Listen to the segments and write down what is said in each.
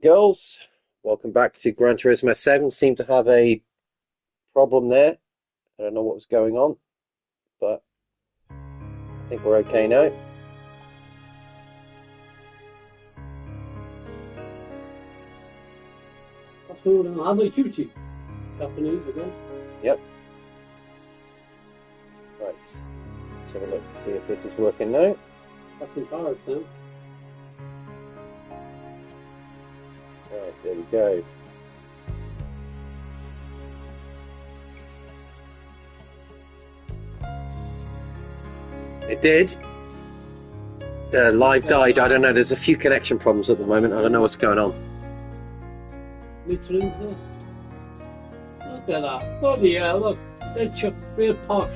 Girls, welcome back to Gran Turismo 7. Seemed to have a problem there. I don't know what was going on, but I think we're okay now. That's all in heavy duty. Japanese again. Yep. Right, let's have a look, see if this is working now. That's in Paris now. Right, there we go. It did. Live died. I don't know. There's a few connection problems at the moment. I don't know what's going on. Livestream there. Look at that. Bloody hell, look. They're real posh.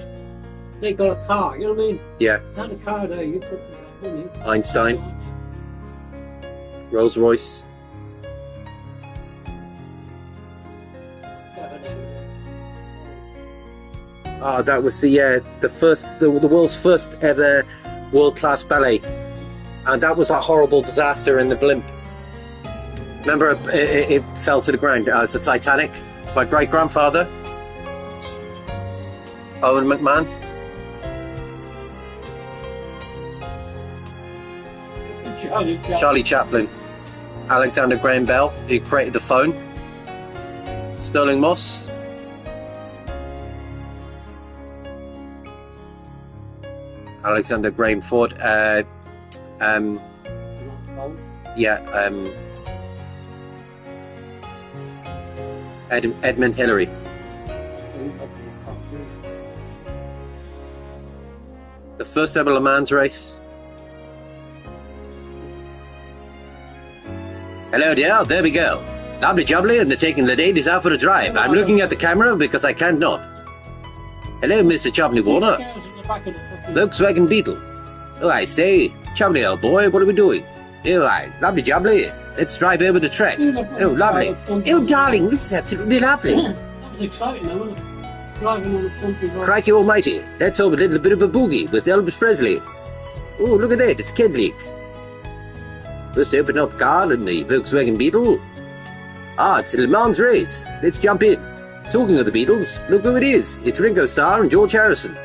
They got a car, you know what I mean? Yeah. Had a car there, you put money. Einstein. Rolls Royce. Oh, that was the world's first ever world-class ballet, and that was that horrible disaster in the blimp. Remember, it fell to the ground as the Titanic. My great-grandfather, Owen McMahon. Charlie Chaplin. Alexander Graham Bell, who created the phone. Sterling Moss. Alexander Graham Ford. Edmund Hillary. The first ever Le Mans race. Hello there we go. Lovely jubbly, and they're taking the ladies out for a drive. I'm looking at the camera because I can't not. Hello, Mr. Chubbly Warner. Volkswagen Beetle. Oh, I say, Chubbly, old boy, what are we doing? Oh, lovely jubbly. Let's drive over the track. Oh, lovely. Oh, darling, this is absolutely lovely. That was exciting, though, wasn't it? Driving on a country road. Crikey almighty, let's have a little bit of a boogie with Elvis Presley. Oh, look at that, it's Kid Leak. First open up car in the Volkswagen Beetle. Ah, it's a Le Mans race. Let's jump in. Talking of the Beatles, look who it is. It's Ringo Starr and George Harrison.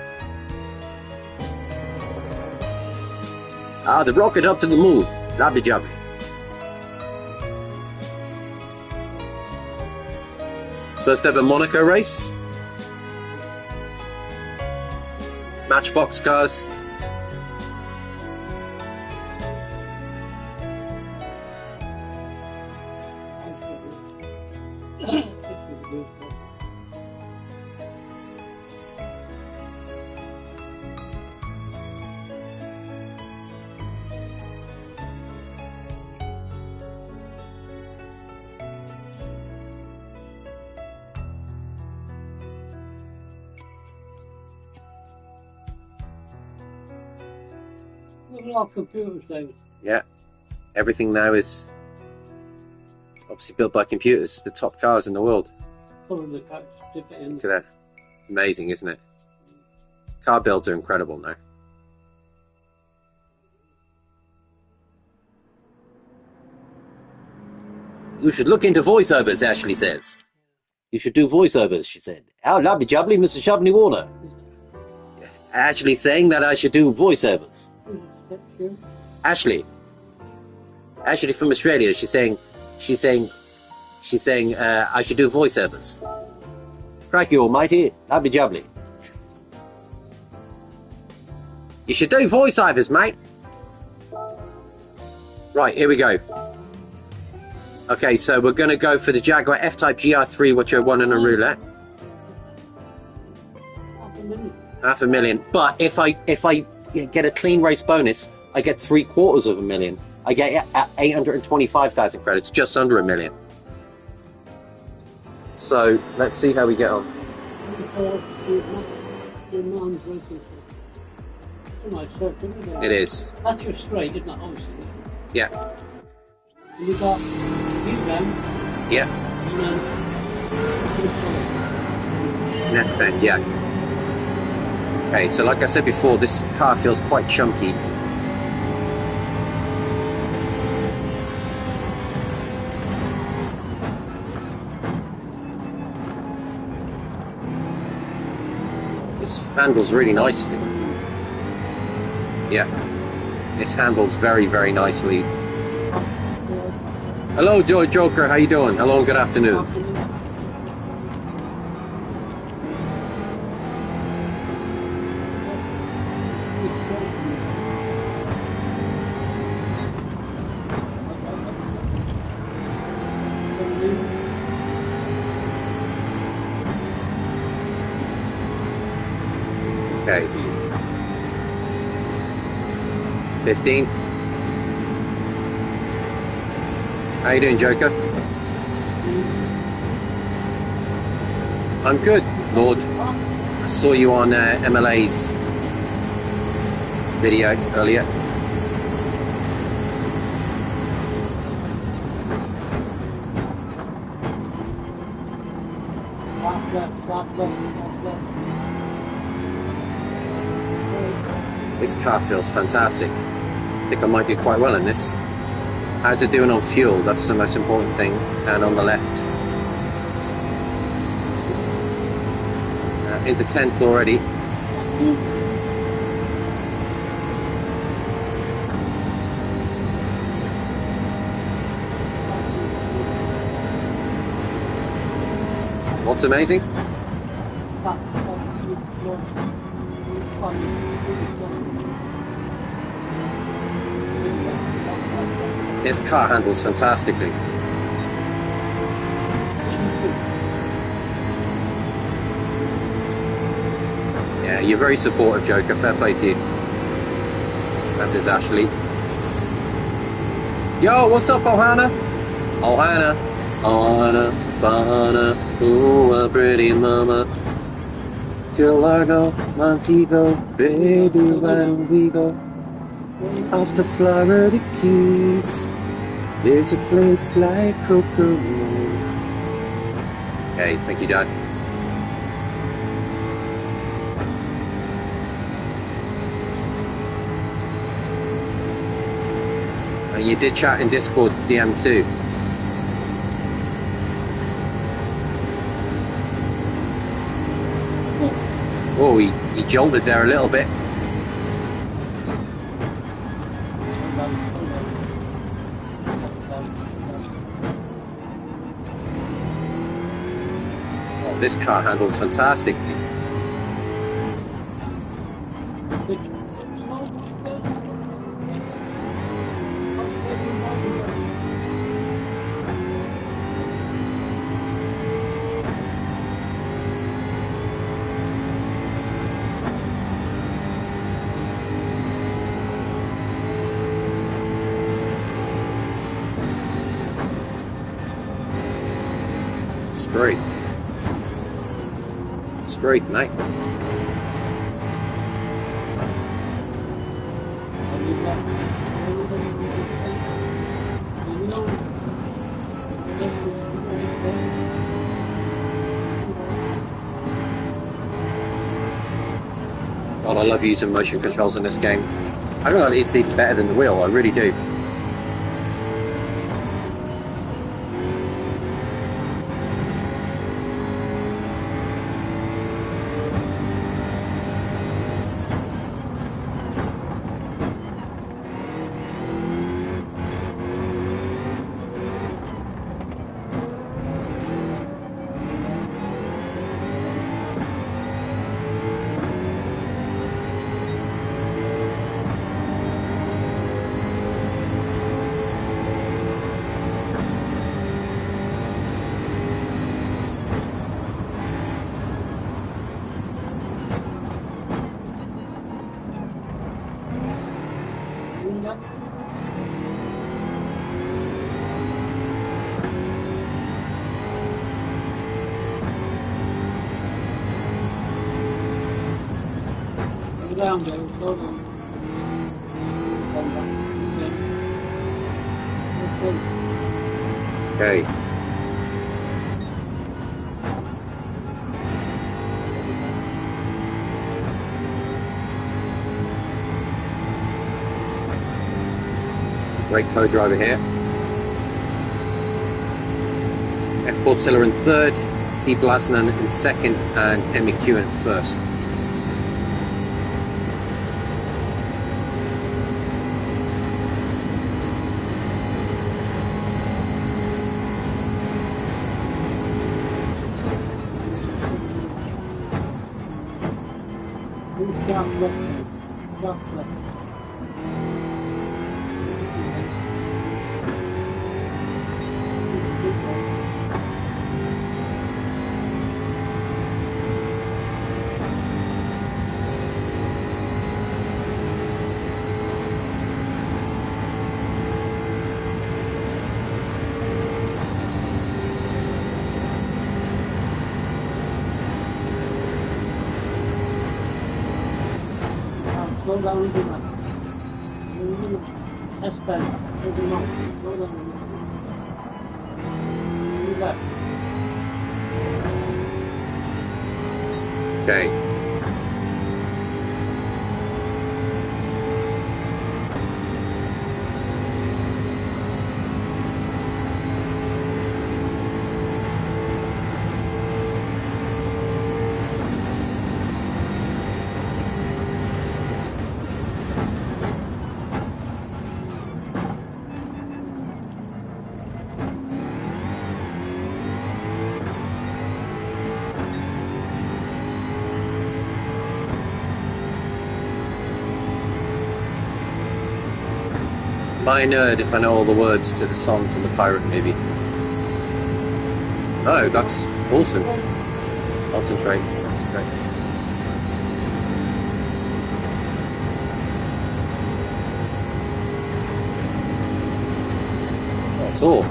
Ah, the rocket up to the moon. Lovely jubbly. First ever Monaco race. Matchbox cars. There's a lot of computers, David. Yeah, everything now is obviously built by computers. The top cars in the world. Colouring the couch, dip it in. Look at that. It's amazing, isn't it? Car builds are incredible now. You should look into voiceovers, Ashley says. You should do voiceovers, she said. Oh, lovely jubbly, Mr. Chubbly Warner. Ashley saying that I should do voiceovers. Ashley from Australia, she's saying I should do voiceovers. Crikey almighty, lovely jubbly. You should do voiceovers, mate. Right, here we go. Okay, so we're going to go for the Jaguar F-Type GR3, which I won in a roulette. $500,000. But if I get a clean race bonus, I get $750,000. I get 825,000 credits, just under $1 million. So let's see how we get on. It is. That's your straight, isn't it? Obviously. Yeah. And you got U-bend. Yeah. And Nest bend, yeah. Okay, so like I said before, this car feels quite chunky. handles really nicely. Yeah, this handles very, very nicely. Hello, Joker. How you doing? Hello, and good afternoon. Okay. 15th. How you doing, Joker? I'm good, Lord. I saw you on MLA's video earlier. This car feels fantastic. I think I might do quite well in this. How's it doing on fuel? That's the most important thing. And on the left. Into 10th already. What's amazing? This car handles fantastically. Yeah, you're very supportive, Joker. Fair play to you. That's his Ashley. Yo, what's up, Ohana? Ohana. Ohana, Bahana, ooh, a pretty mama. Till Largo, Montego, baby, why don't we go off the Florida Keys? There's a place like Kokomo. Okay, thank you, Dad. And you did chat in Discord DM too. Oh, he jolted there a little bit. Oh, this car handles fantastically. Straight, mate. God, I love using motion controls in this game. I think it's even better than the wheel, I really do. Down, Joe. Slow down. Okay. Great co-driver here. F. Portilla in third, E. Blasnan in second, and Emmy Q in first. Slow down into that. S-Pen. Slow down. Do that. Okay. By a nerd if I know all the words to the songs in the pirate movie. Oh, that's awesome. Concentrate. That's all.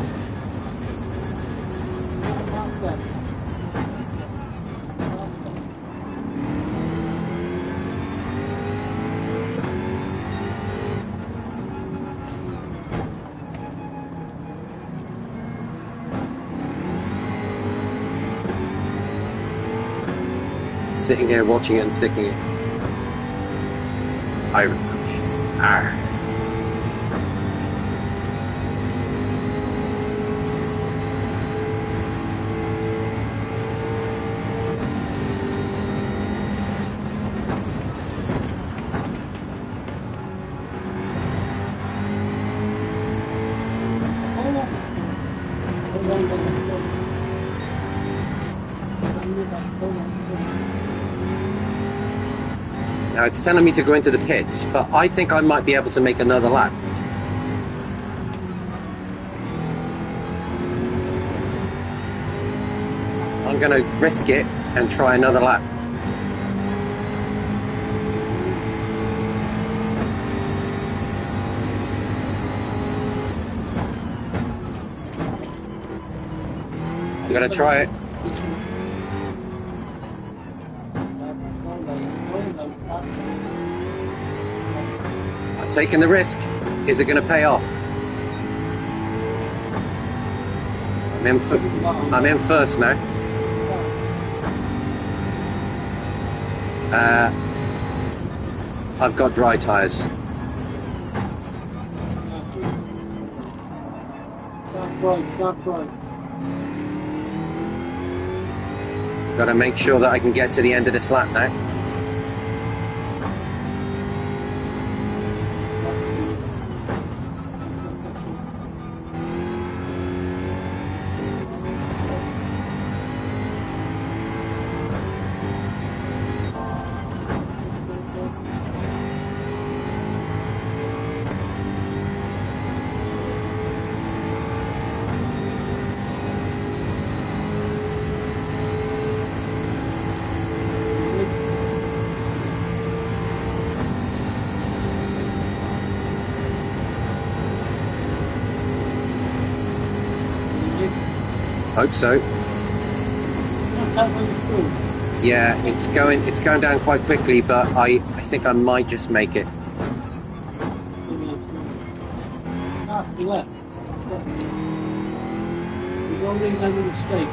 Sitting here watching it and sicking it. Pirate. Arr. Now it's telling me to go into the pits, but I think I might be able to make another lap. I'm going to risk it and try another lap. I'm going to try it. I'm taking the risk. Is it going to pay off? I'm in first now. I've got dry tyres. That's right. Got to make sure that I can get to the end of this lap now. Hope so. Yeah, it's going down quite quickly, but I think I might just make it. Left. He's already done a mistake.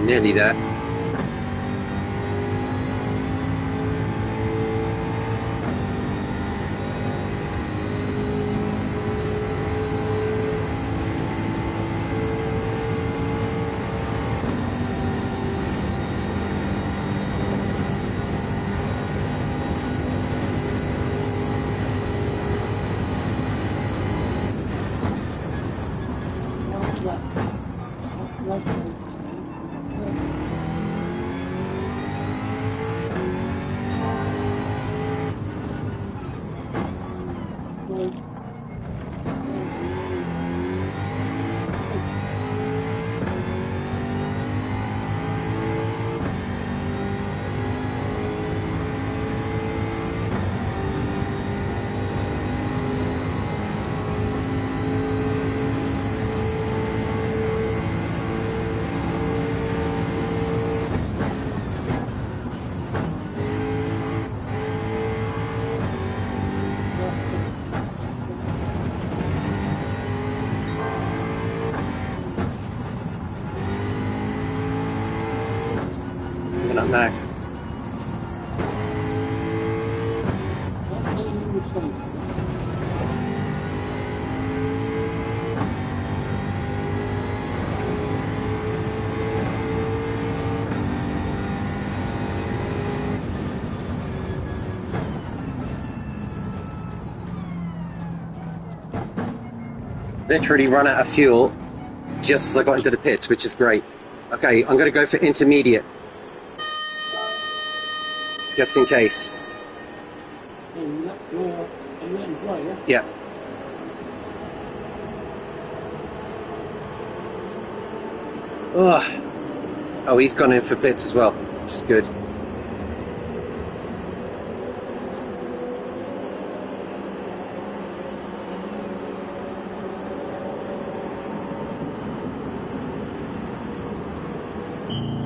Nearly there. Coming up now. Literally run out of fuel just as I got into the pits, which is great. Okay, I'm going to go for intermediate. Just in case. Yeah. Oh, he's gone in for pits as well, which is good.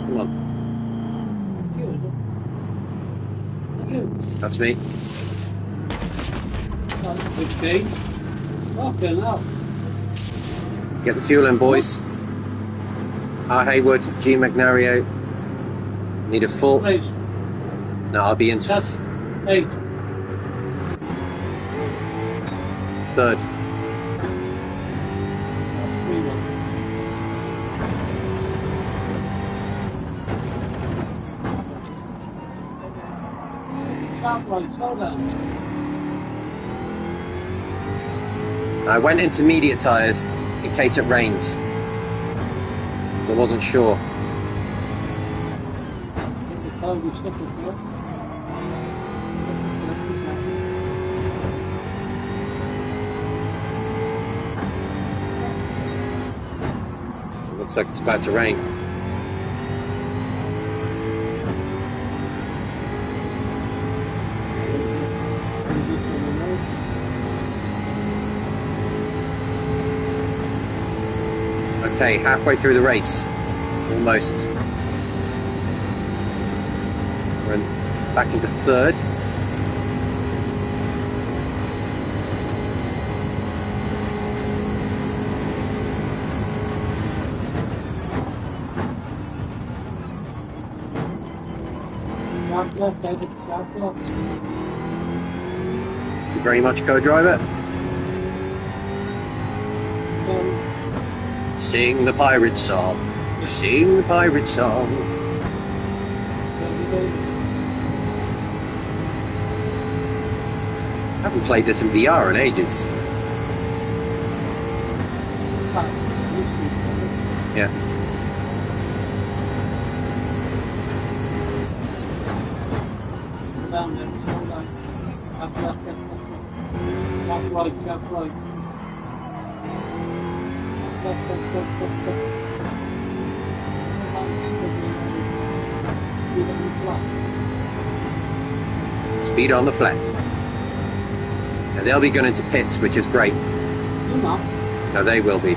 Come on. That's me. Okay. Fucking hell. Get the fuel in, boys. R. Haywood, G. Magnario. Need a full. Please. No, I'll be into That's 8. third. I went intermediate tyres in case it rains. I wasn't sure. It looks like it's about to rain. Okay, halfway through the race. Almost. We're back into third. Thank you very much, co-driver. Sing the pirate song. Sing the pirate song. I haven't played this in VR in ages. Yeah. Speed on the flat. And they'll be going into pits, which is great. No, they will be.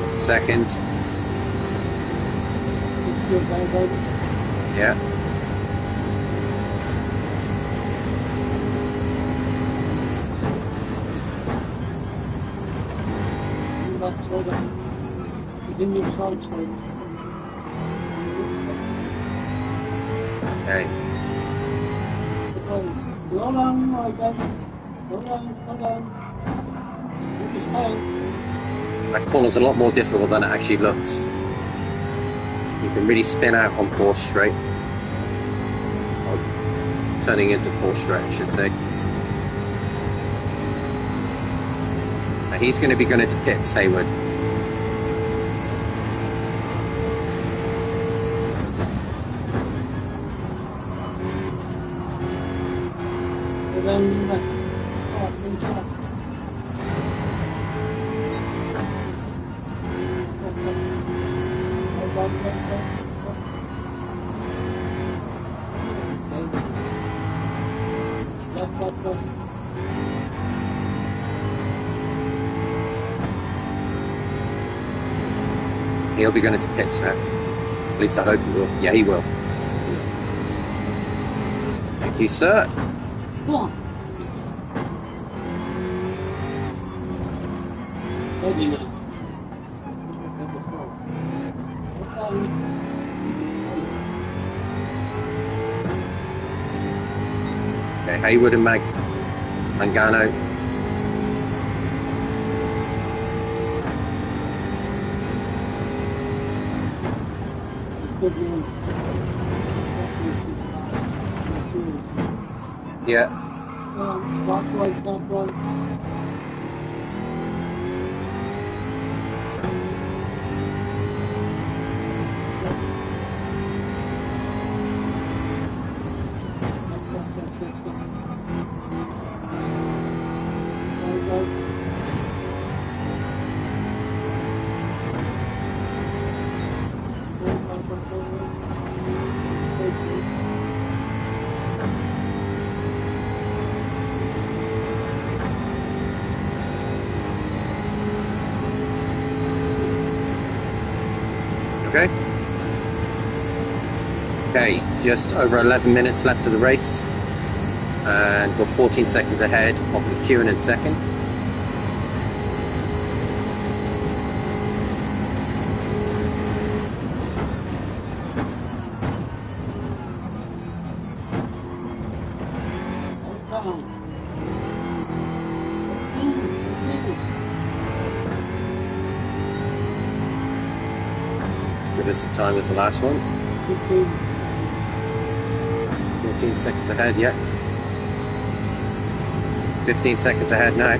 Just a second. Yeah. Okay. That corner's a lot more difficult than it actually looks. You can really spin out on Porsche straight. Or turning into Porsche straight, I should say. Now he's going to be going into pits, Hayward. He'll be going into pits now. At least I hope he will. Yeah, he will. Thank you, sir. Come on. Okay, Hayward and Mangano. Yeah. Okay. Okay, just over 11 minutes left of the race. And we're 14 seconds ahead of McEwen in second. Good as the time as the last one. 14 seconds ahead, yeah. 15 seconds ahead now.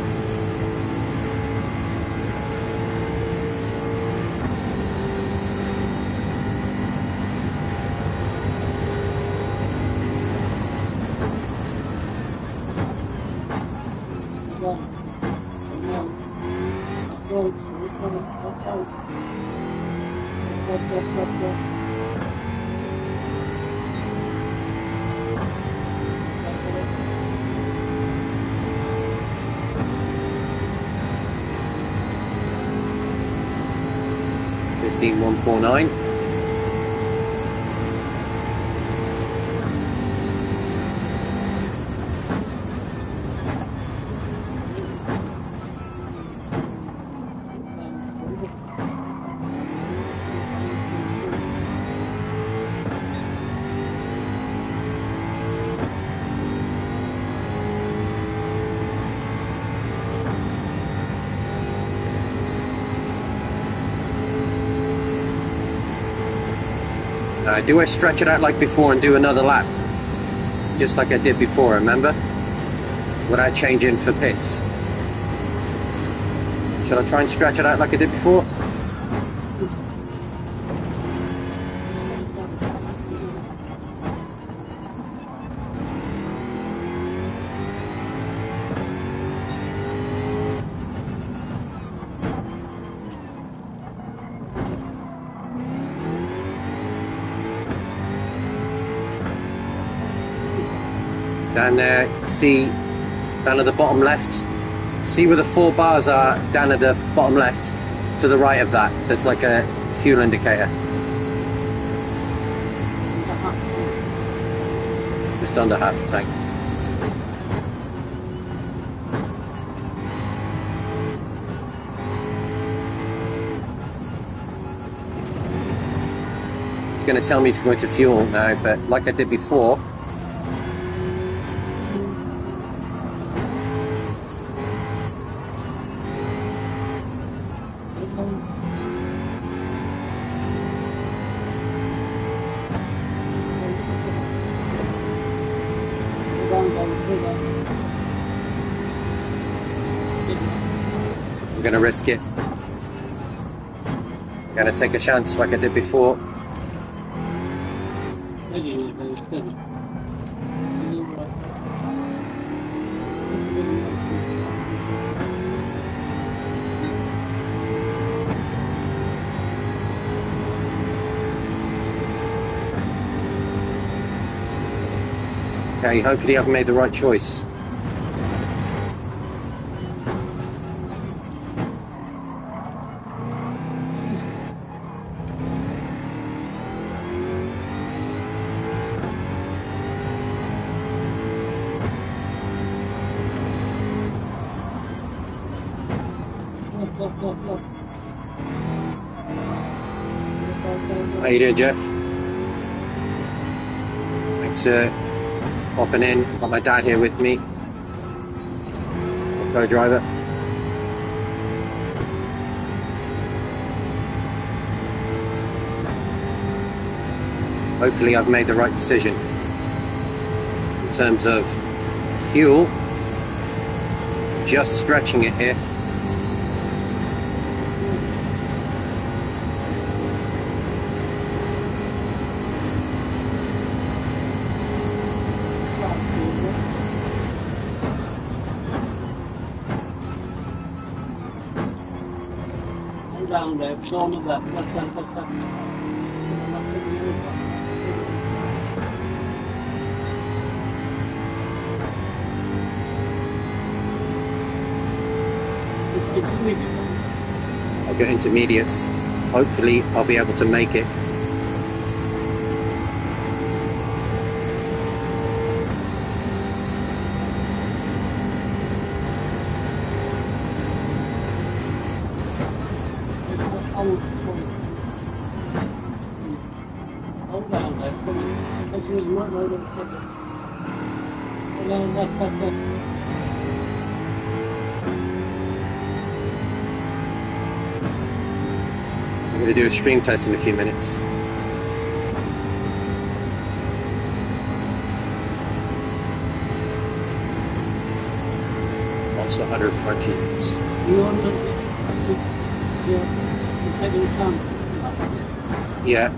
Fifteen 149. Do I stretch it out like before and do another lap? Just like I did before, remember? Without changing for pits. Shall I try and stretch it out like I did before? Down there, see, down at the bottom left, See where the 4 bars are down at the bottom left? To the right of that, there's like a fuel indicator. Just under half a tank. It's going to tell me to go into fuel now, but like I did before, I'm going to risk it. I'm going to take a chance like I did before. Okay, hopefully I've made the right choice. How you doing, Jeff? Thanks popping in. Got my dad here with me, co-driver. Hopefully I've made the right decision in terms of fuel. Just stretching it here. Down there, none of that. I'll get intermediates. Hopefully I'll be able to make it. I'm going to do a stream test in a few minutes. Also 100 front units. Yeah.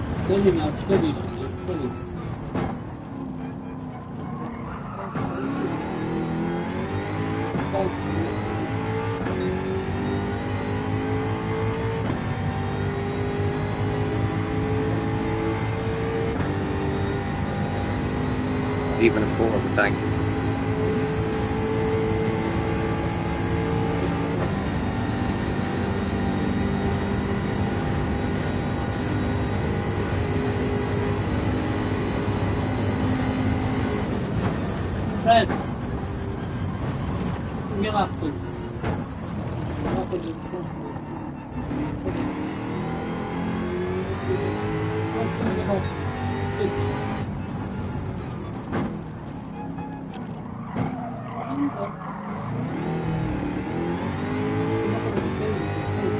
Even a quarter of the tank. Fred, get up.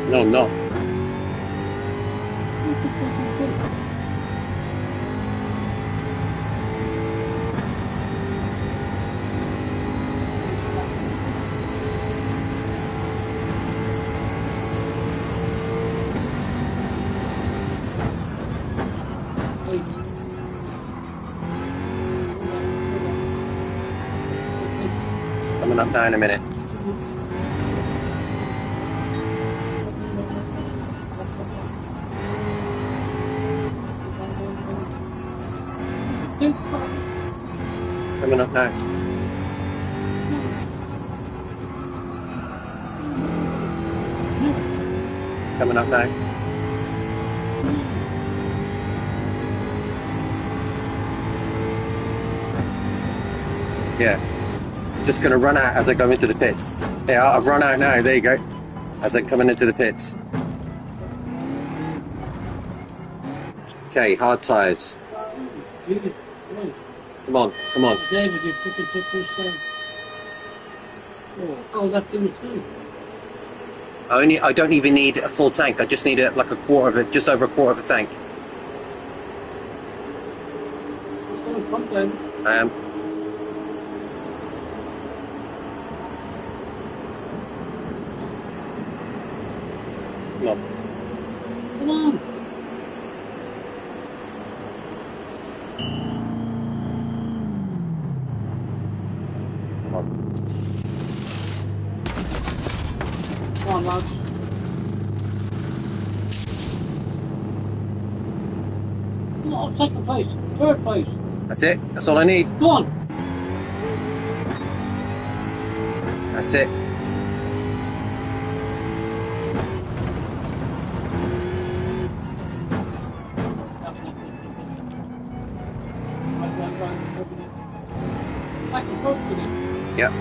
No, I'm not. Coming up now in a minute. Coming up now. coming up now. Yeah. Just going to run out as I go into the pits. Yeah, I've run out now. There you go. As I'm coming into the pits. Okay, hard tyres. Come on, come on. David, you fucking took this Oh, that's in the tank. I don't even need a full tank. I just need like a quarter of it, just over a quarter of a tank. I am. Come on. Come on. Come on. Come on, lads. No, second place. Third place. That's it. That's all I need. Go on. That's it. Yep.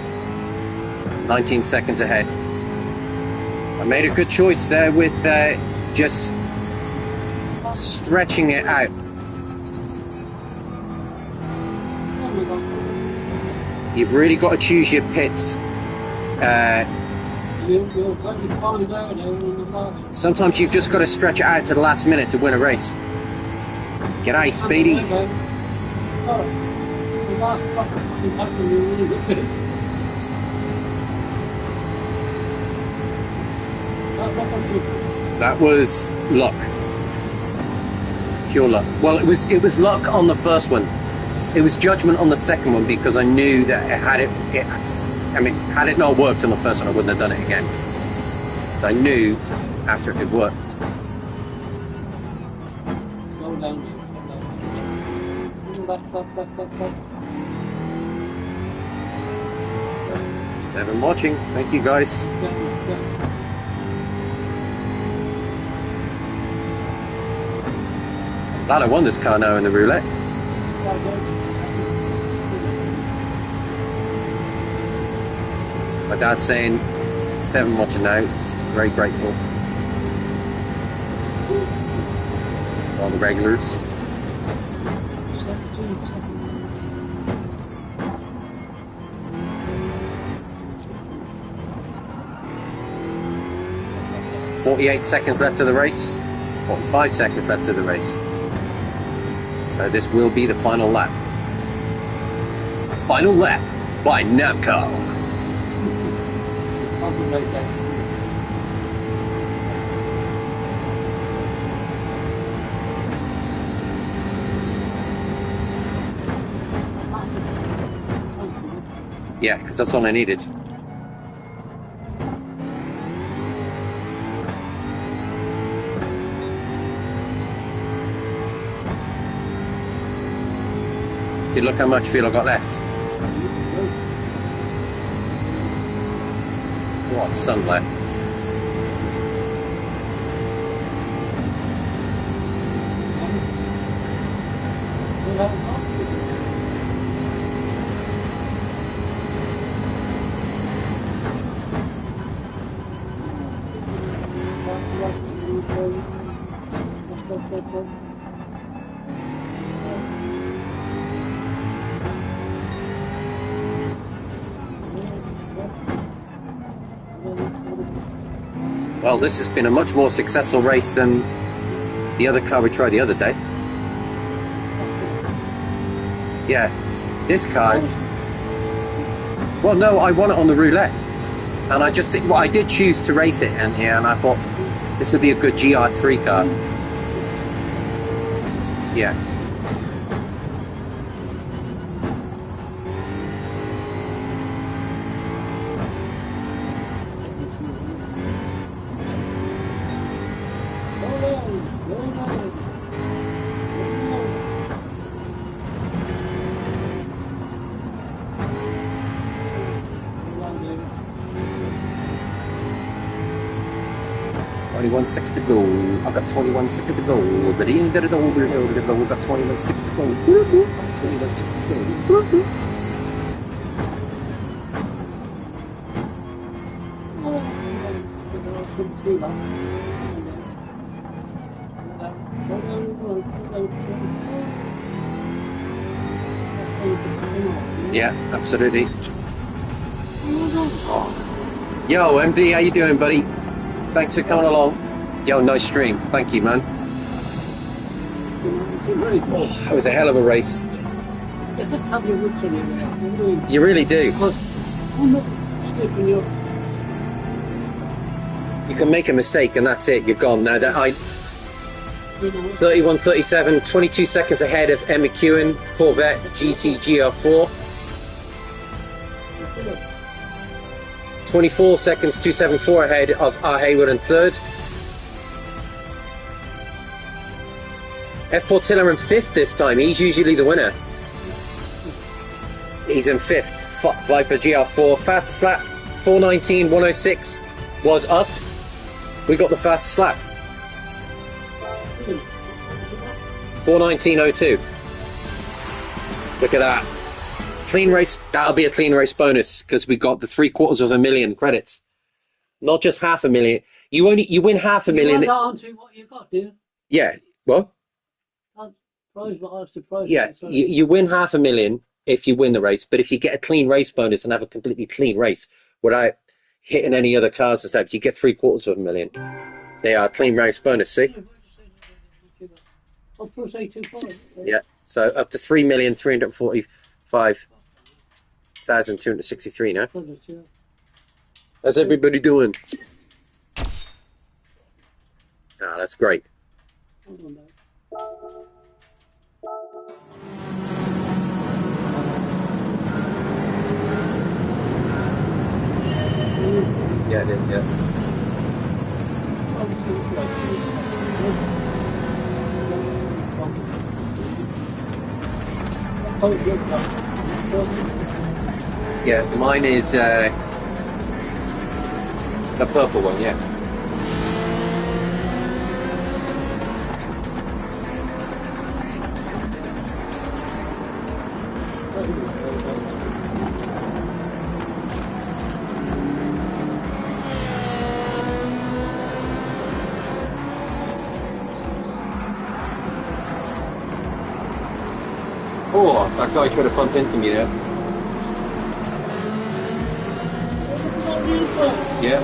19 seconds ahead. I made a good choice there with just stretching it out. You've really got to choose your pits. Sometimes you've just got to stretch it out to the last minute to win a race. G'day, Speedy. That was luck. Pure luck. Well, it was luck on the first one. It was judgment on the second one because I knew that had it not worked on the first one, I wouldn't have done it again. So I knew after it worked. Slow down. Back. 7 watching. Thank you guys. Glad I won this car now in the roulette. My dad's saying 7 watching now. He's very grateful. All the regulars. 48 seconds left of the race. 45 seconds left of the race. So this will be the final lap. Final lap by Namco. Yeah, because that's all I needed. See, look how much fuel I got left. What sunlight. Well, this has been a much more successful race than the other car we tried the other day. Yeah, this car is... Well, no, I won it on the roulette. And I just... Well, I did choose to race it in here, and I thought this would be a good GR3 car. Yeah. 21 seconds to go. I've got 21 seconds to go. But we've got 21 seconds to go. 21 seconds to go. Yeah, absolutely. Oh. Yo, MD, how you doing, buddy? Thanks for coming along. Yo, nice stream. Thank you, man. That was a hell of a race. You really do. You can make a mistake and that's it. You're gone. Now that 31.37, 22 seconds ahead of Emma McEwen, Corvette GT GR4. 24 seconds, 274 ahead of R. Hayward in third. F. Portilla in fifth this time. He's usually the winner. He's in fifth. Viper GR4. Fastest lap, 4:19.106 was us. We got the fastest lap. 4:19.02. Look at that. Clean race. That'll be a clean race bonus because we got the 750,000 credits, not just 500,000. You win $500,000. What you got, dude? Yeah. What? Yeah. You win $500,000 if you win the race, but if you get a clean race bonus and have a completely clean race without hitting any other cars and stuff, you get $750,000. They are a clean race bonus. See? Yeah. So up to 3,345,263 now. How's everybody doing? Ah, that's great. Yeah, it is, yeah. Yeah, mine is the purple one, yeah. Oh, that guy tried to bump into me there. Yeah.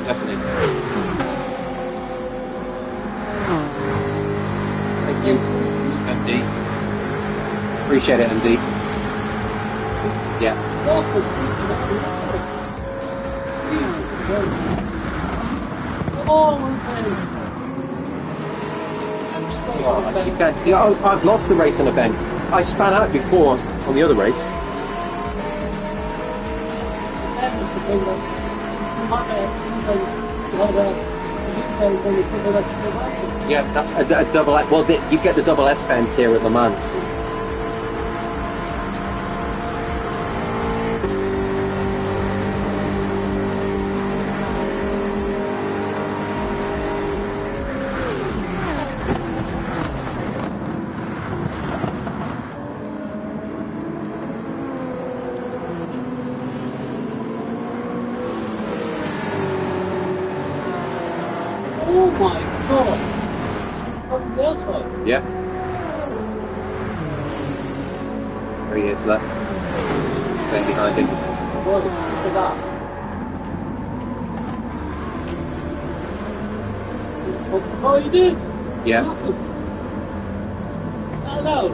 Definitely. Thank you, MD. Appreciate it, MD. Yeah. You can't, I've lost the race in a bend. I span out before on the other race. Yeah, that's a double. Well, you get the double S bends here at Le Mans. Yeah. There he is, look. Staying behind him. Look at that. Oh, you did? Yeah. No.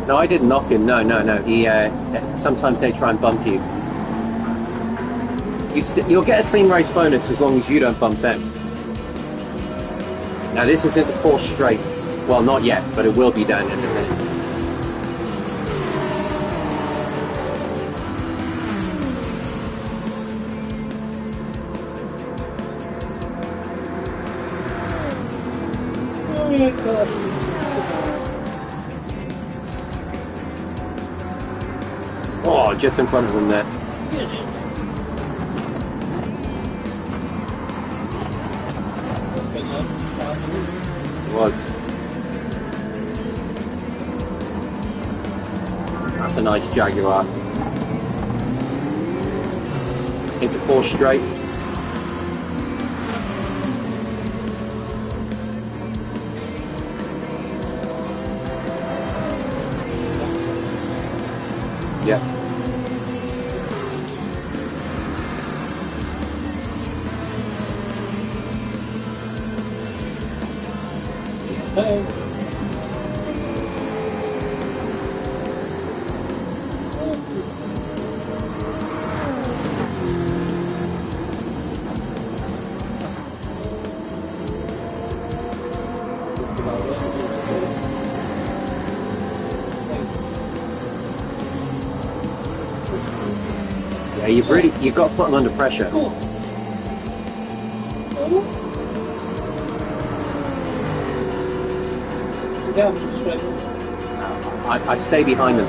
No, I didn't knock him. No. He. Sometimes they try and bump you. You'll get a clean race bonus as long as you don't bump them. Now this isn't the course straight. Well, not yet, but it will be done in a minute. Oh, just in front of them there. It was. That's a nice Jaguar. Into 4 straight. Yeah. Hey. Yeah, you've got to put them under pressure. I stay behind them.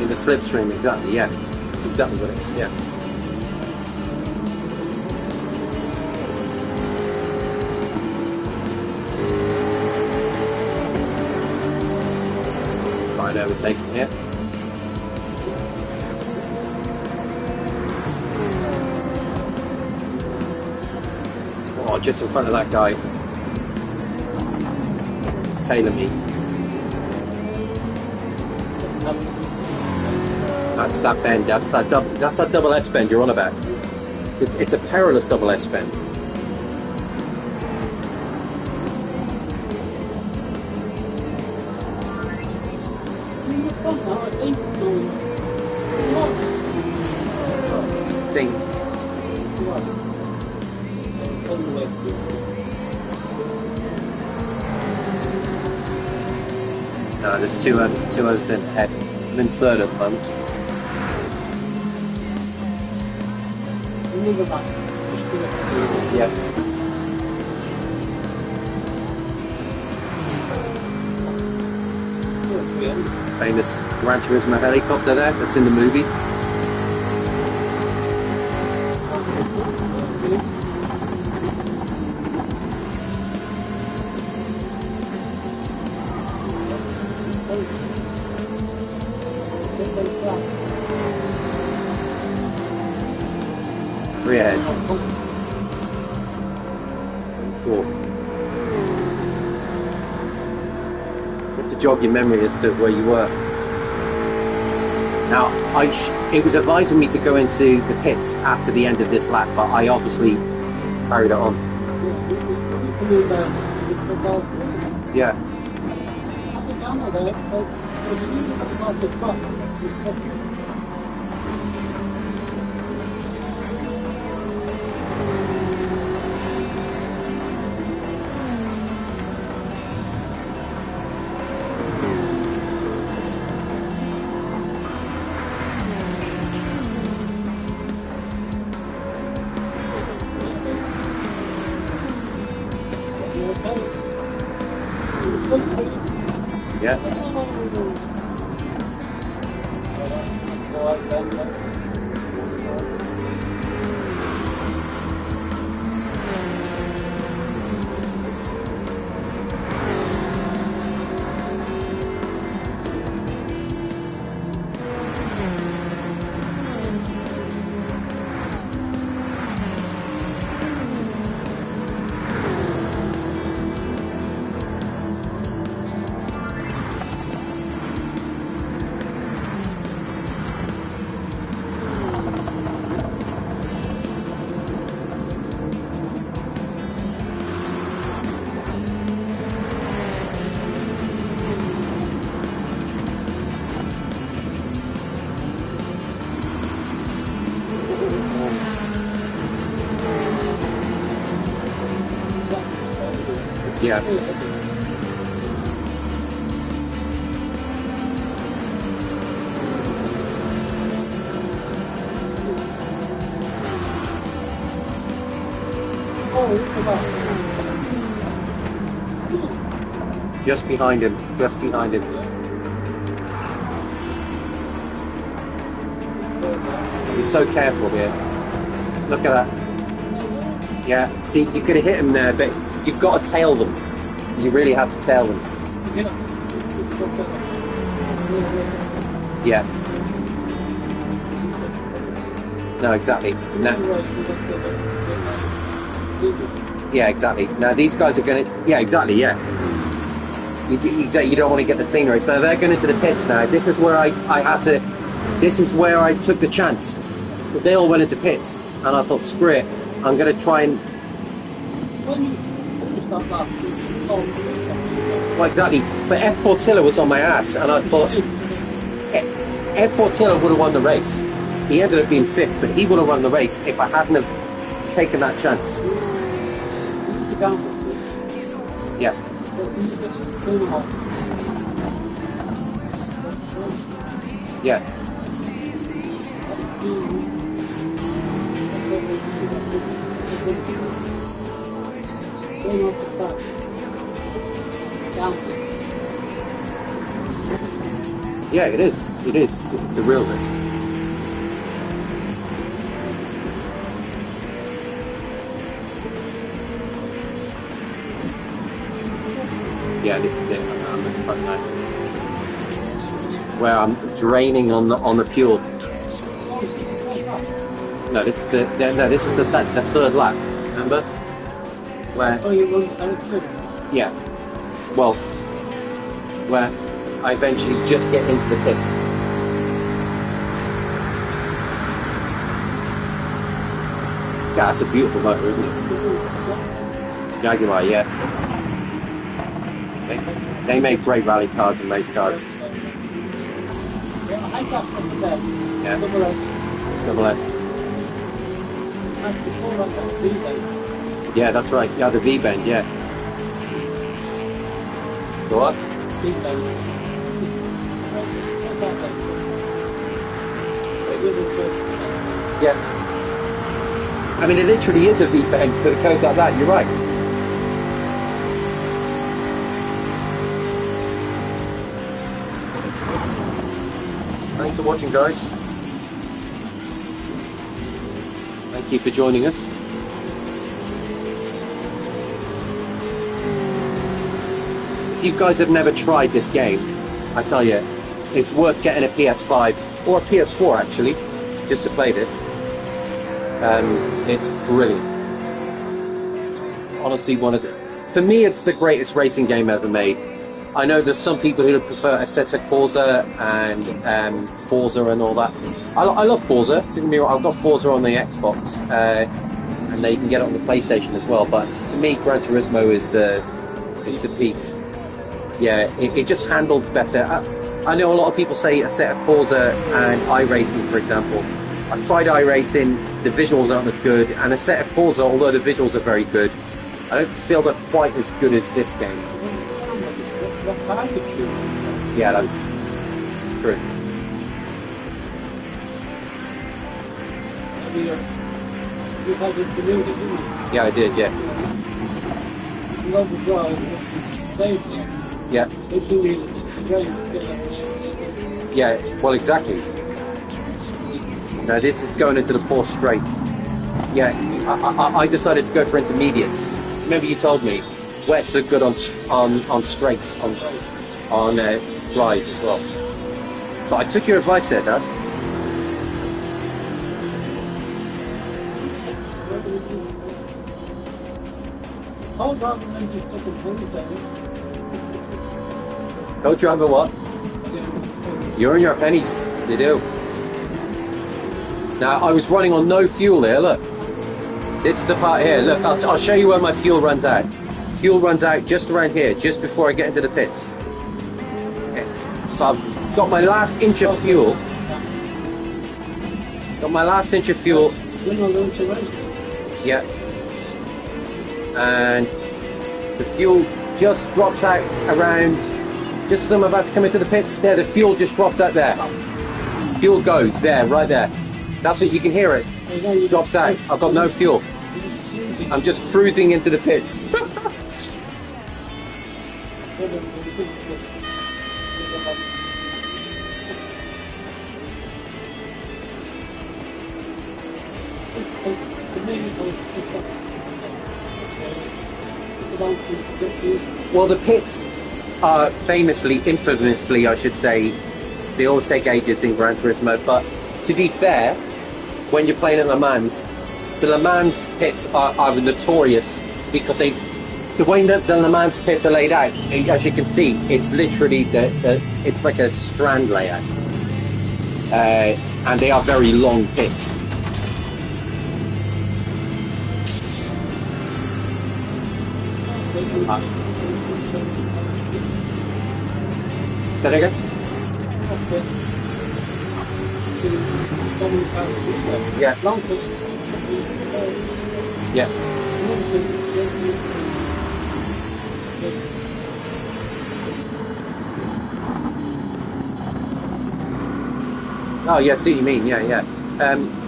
In the slipstream, exactly, yeah. That's exactly what it is, yeah. Try and overtake him here. Oh, just in front of that guy. It's tailing me. That's that bend. That's that double S bend you're on about. It's a perilous double S bend. No, there's two others in head. I'm in third at the moment. Yeah. Famous Gran Turismo helicopter there, that's in the movie. Three ahead. Fourth. You have to jog your memory as to where you were. Now, it was advising me to go into the pits after the end of this lap, but I obviously carried it on. Yeah. Yeah. Yeah. Just behind him. Just behind him. Be so careful here. Look at that. Yeah, see, you could have hit him there, but you've got to tail them. You really have to tail them. Yeah. No, exactly. No. Yeah, exactly. Now these guys are going to... Yeah, exactly, yeah. You don't want to get the clean race. Now they're going into the pits now. This is where I had to... This is where I took the chance. Because they all went into pits. And I thought, screw it. I'm going to try and... Well, exactly. But F. Portillo was on my ass. And I thought... F. Portillo would have won the race. He ended up being 5th, but he would have won the race if I hadn't have taken that chance. Yeah. Yeah. Yeah, it is. It is. It's a real risk. Yeah, this is it. I'm in front now. This is where I'm draining on the fuel. No, this is the third lap. Remember? Where? Oh, you want to? Yeah. Well, where I eventually just get into the pits. Yeah, that's a beautiful motor, isn't it? Jaguar, yeah. They make great rally cars and race cars. Yeah. Double S. Yeah, that's right. Yeah, the V bend. Yeah. Go up. Yeah. I mean, it literally is a V bend, but it goes like that. You're right. Thanks for watching, guys. Thank you for joining us. If you guys have never tried this game, I tell you, it's worth getting a PS5 or a PS4 actually, just to play this. It's brilliant. It's honestly one of the... For me, it's the greatest racing game ever made. I know there's some people who prefer Assetto Corsa and Forza and all that. I love Forza. Don't get me wrong, I've got Forza on the Xbox, and they can get it on the PlayStation as well. But to me, Gran Turismo is the peak. Yeah, it just handles better. I know a lot of people say Assetto Corsa and iRacing, for example. I've tried iRacing, the visuals aren't as good, and Assetto Corsa, although the visuals are very good, I don't feel they're quite as good as this game. Yeah, that's true. Yeah, I did, yeah. Yeah. Yeah, well, exactly. No, this is going into the Porsche straight. Yeah, I decided to go for intermediates. Remember you told me wets are good on straights, on dries as well. So I took your advice there, Dad. Go driver what? You earn your pennies, you do. Now, I was running on no fuel here, look. This is the part here, look, I'll show you where my fuel runs out. Fuel runs out just around here, just before I get into the pits. Okay. So I've got my last inch of fuel. Got my last inch of fuel. Yeah. And the fuel just drops out around, just as I'm about to come into the pits, there, the fuel just drops out there. Fuel goes there, right there. That's what you can hear it. It drops out. I've got no fuel. I'm just cruising into the pits. Well, the pits are famously, infamously, I should say, they always take ages in Gran Turismo. But to be fair, when you're playing at Le Mans, the Le Mans pits are notorious because the way that the Le Mans pits are laid out, as you can see, it's literally it's like a strand layout, and they are very long pits. Say that again? Yeah. Yeah. Oh, yeah, I see what you mean. Yeah, yeah.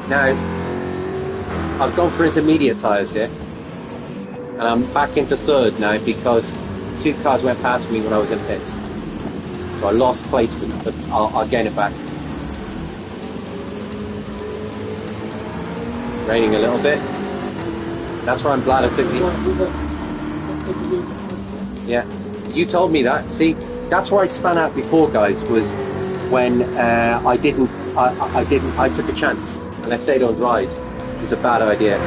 Now, I've gone for intermediate tyres here. And I'm back into third now because 2 cars went past me when I was in pits. So I lost placement, but I'll gain it back. Raining a little bit. That's why I'm glad I took the... Yeah, you told me that. See, that's why I span out before, guys, was when I took a chance and I stayed on dries. It was a bad idea.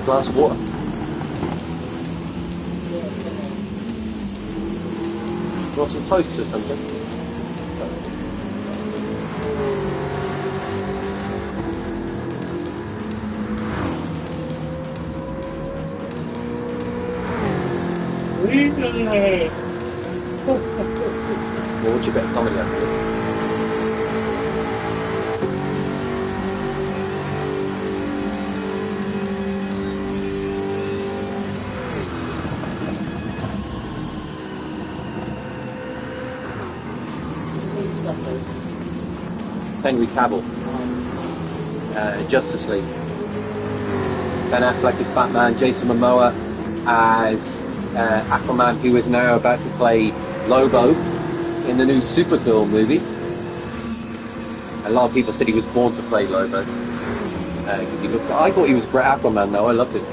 Glass of water. Want some toast or something? Well, what's your better comment there? Henry Cavill, Justice League. Ben Affleck as Batman, Jason Momoa as Aquaman, who is now about to play Lobo in the new Supergirl movie. A lot of people said he was born to play Lobo because he looks. I thought he was great Aquaman, though. I loved it.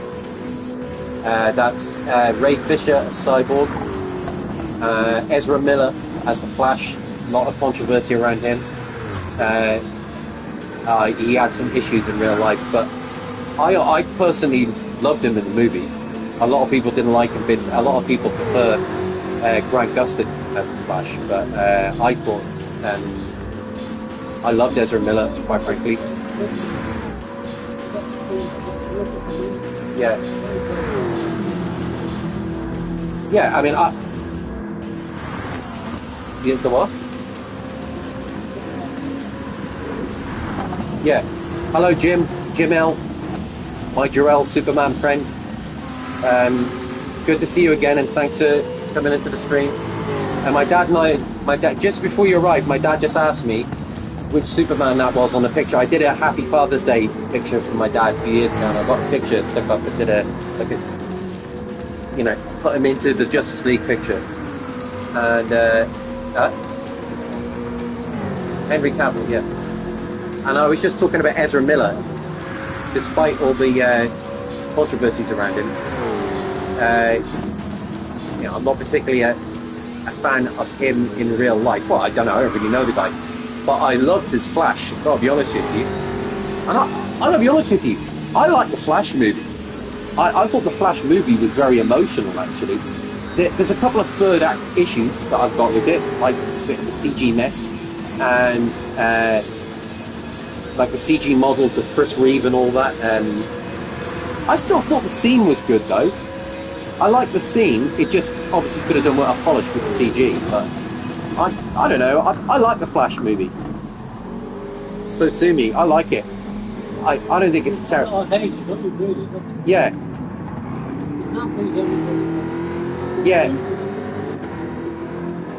That's Ray Fisher as Cyborg, Ezra Miller as the Flash. A lot of controversy around him. He had some issues in real life, but I personally loved him in the movie. A lot of people didn't like him, but a lot of people prefer Grant Gustin as the Flash, but I thought I loved Ezra Miller, quite frankly. Yeah. Yeah, I mean, the what? Yeah. Hello, Jim L, my Jarrell Superman friend. Good to see you again, and thanks for coming into the stream. And my dad, just before you arrived, my dad just asked me which Superman that was on the picture. I did a Happy Father's Day picture for my dad a few years ago, and I got a picture stuck up and did put him into the Justice League picture. And Henry Cavill, yeah. And I was just talking about Ezra Miller, despite all the controversies around him. I'm not particularly a fan of him in real life. Well, I don't know, I don't really know the guy. But I loved his Flash, I'll be honest with you. And I'll be honest with you, I like the Flash movie. I thought the Flash movie was very emotional, actually. There's a couple of third act issues that I've got with it, like it's a bit of a CG mess, and like the CG models of Chris Reeve and all that. And I still thought the scene was good, though. I like the scene. It just obviously could have done with a polish with the CG, but I don't know. I like the Flash movie. So sue me. I like it. I don't think it's a terrible. I hate it, not really. Yeah. can't please everybody. Yeah,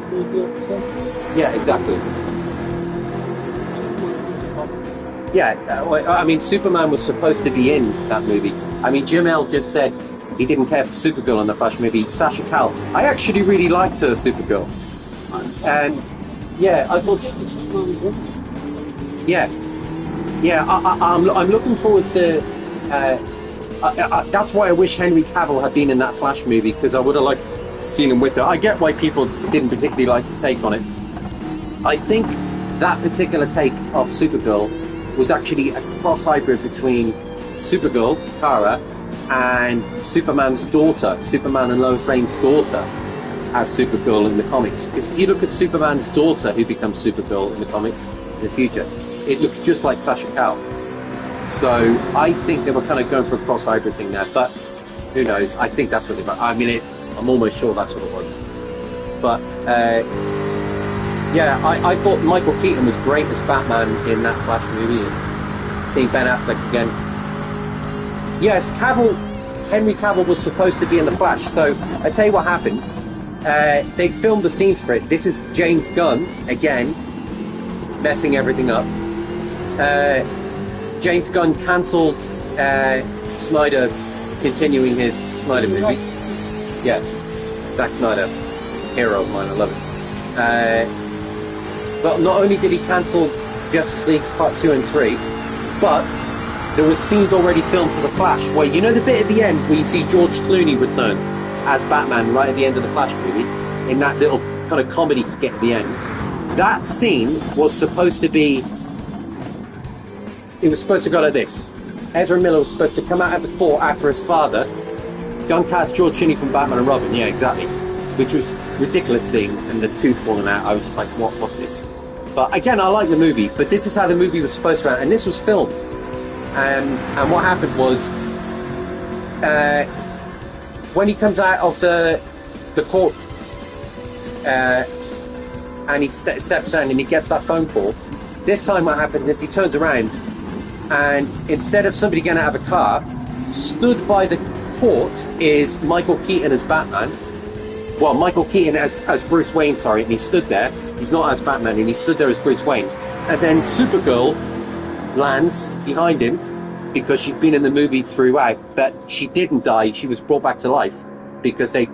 Please yourself. yeah, exactly. Yeah, well, I mean, Superman was supposed to be in that movie. I mean, Jim L just said he didn't care for Supergirl in the Flash movie. Sasha Cal, I actually really liked her Supergirl, and yeah, I thought, yeah, yeah, I'm looking forward to. That's why I wish Henry Cavill had been in that Flash movie, because I would have liked to seen him with her. I get why people didn't particularly like the take on it. I think that particular take of Supergirl was actually a cross hybrid between Supergirl, Kara, and Superman's daughter, Superman and Lois Lane's daughter, as Supergirl in the comics. Because if you look at Superman's daughter, who becomes Supergirl in the comics in the future, it looks just like Sasha Cal. So I think they were kind of going for a cross hybrid thing there, but who knows? I think that's what they were. I mean, I'm almost sure that's what it was. But yeah, I thought Michael Keaton was great as Batman in that Flash movie, and seeing Ben Affleck again. Yes, Henry Cavill was supposed to be in the Flash. So I tell you what happened. They filmed the scenes for it. This is James Gunn again, messing everything up. James Gunn cancelled Snyder continuing his Snyder movies. Yeah, Zack Snyder, hero of mine, I love it. But not only did he cancel Justice League's Part 2 and 3, but there were scenes already filmed for The Flash where, you know the bit at the end where you see George Clooney return as Batman right at the end of the Flash movie, in that little kind of comedy skit at the end? That scene was supposed to be... It was supposed to go like this. Ezra Miller was supposed to come out of the court after his father, gun cast George Clooney from Batman and Robin, yeah, exactly. Which was a ridiculous scene, and the tooth falling out. I was just like, what's this? But again, I like the movie, but this is how the movie was supposed to end, and this was filmed. And what happened was, when he comes out of the court, and he steps down and he gets that phone call, this time what happened is he turns around, and instead of somebody getting out of a car, stood by the court is Michael Keaton as Batman. Well, Michael Keaton as Bruce Wayne, sorry, and he stood there. He's not as Batman, and he stood there as Bruce Wayne. And then Supergirl lands behind him, because she's been in the movie throughout, but she didn't die. She was brought back to life because they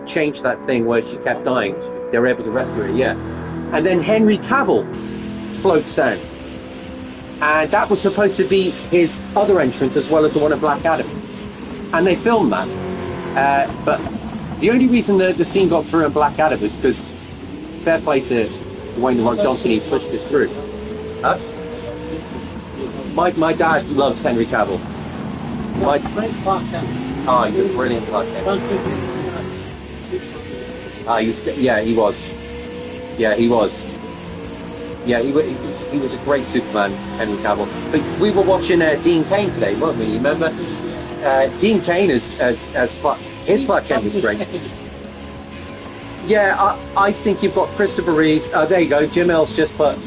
changed that thing where she kept dying. They were able to rescue her, yeah. And then Henry Cavill floats down. And that was supposed to be his other entrance as well as the one of Black Adam. And they filmed that. But the only reason the scene got through in Black Adam was because, fair play to Dwayne "The Rock" Johnson, he pushed it through. Huh? My dad loves Henry Cavill. Oh, he's a brilliant Clark Kent. He was. Yeah, he was. Yeah, he was a great Superman, Henry Cavill. But we were watching Dean Cain today, weren't we? You remember? Dean Cain as Clark, his Clark Kent was great. Yeah, I think you've got Christopher Reeve. There you go. Jim L's just put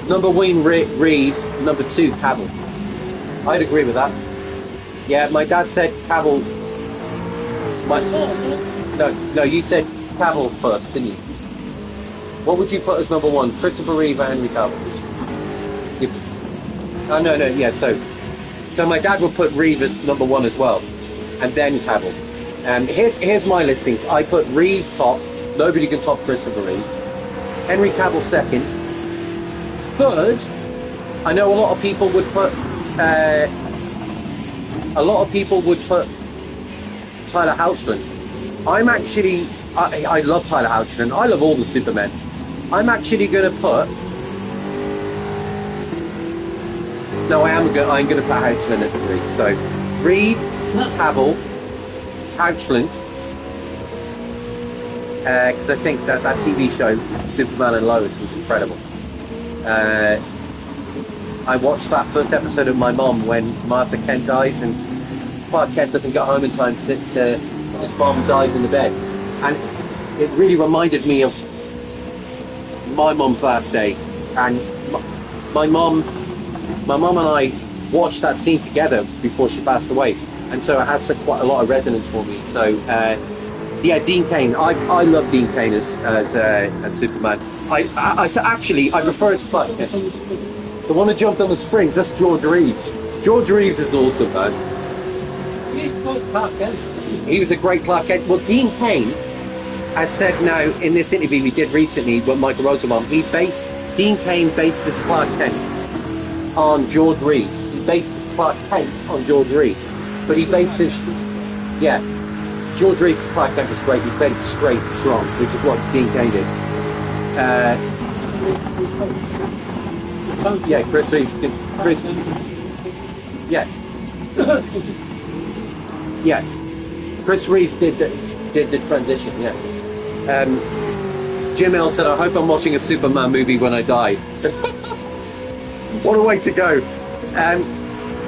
number 1 Reeve, number 2 Cavill. I'd agree with that. Yeah, my dad said Cavill. No, you said Cavill first, didn't you? What would you put as number 1? Christopher Reeve or Henry Cavill? Oh, no, yeah, so my dad would put Reeve as number 1 as well, and then Cavill. Here's my listings. I put Reeve top. Nobody can top Christopher Reeve. Henry Cavill second. Third, I know a lot of people would put Tyler Hoechlin. I'm actually, I love Tyler Hoechlin. I love all the Supermen. I'm actually going to put. No, I'm going to put Hoechlin at 3. So, Reeve, Cavill, Hoechlin. Because I think that TV show, Superman and Lois, was incredible. I watched that first episode of My Mom when Martha Kent dies and Clark Kent doesn't get home in time to his mom dies in the bed. And it really reminded me of my mom's last day. And my mom and I watched that scene together before she passed away. and so it has quite a lot of resonance for me. So yeah, Dean Cain. I love Dean Cain as Superman. I prefer Clark Kent. The one that jumped on the springs. That's George Reeves. George Reeves is awesome, man. He was a great Clark Kent. Well, Dean Cain has said now in this interview we did recently with Michael Rosenbaum, Dean Cain based his Clark Kent on George Reeves. He based his Clark Kent on George Reeves. But he based his, yeah, George Reeves' Clark Kent was great. He played it straight and strong, which is what Dean Cain did. Yeah, Chris Reeves. Yeah. Yeah. Chris Reeves did the transition, yeah. Jim L said, I hope I'm watching a Superman movie when I die. What a way to go.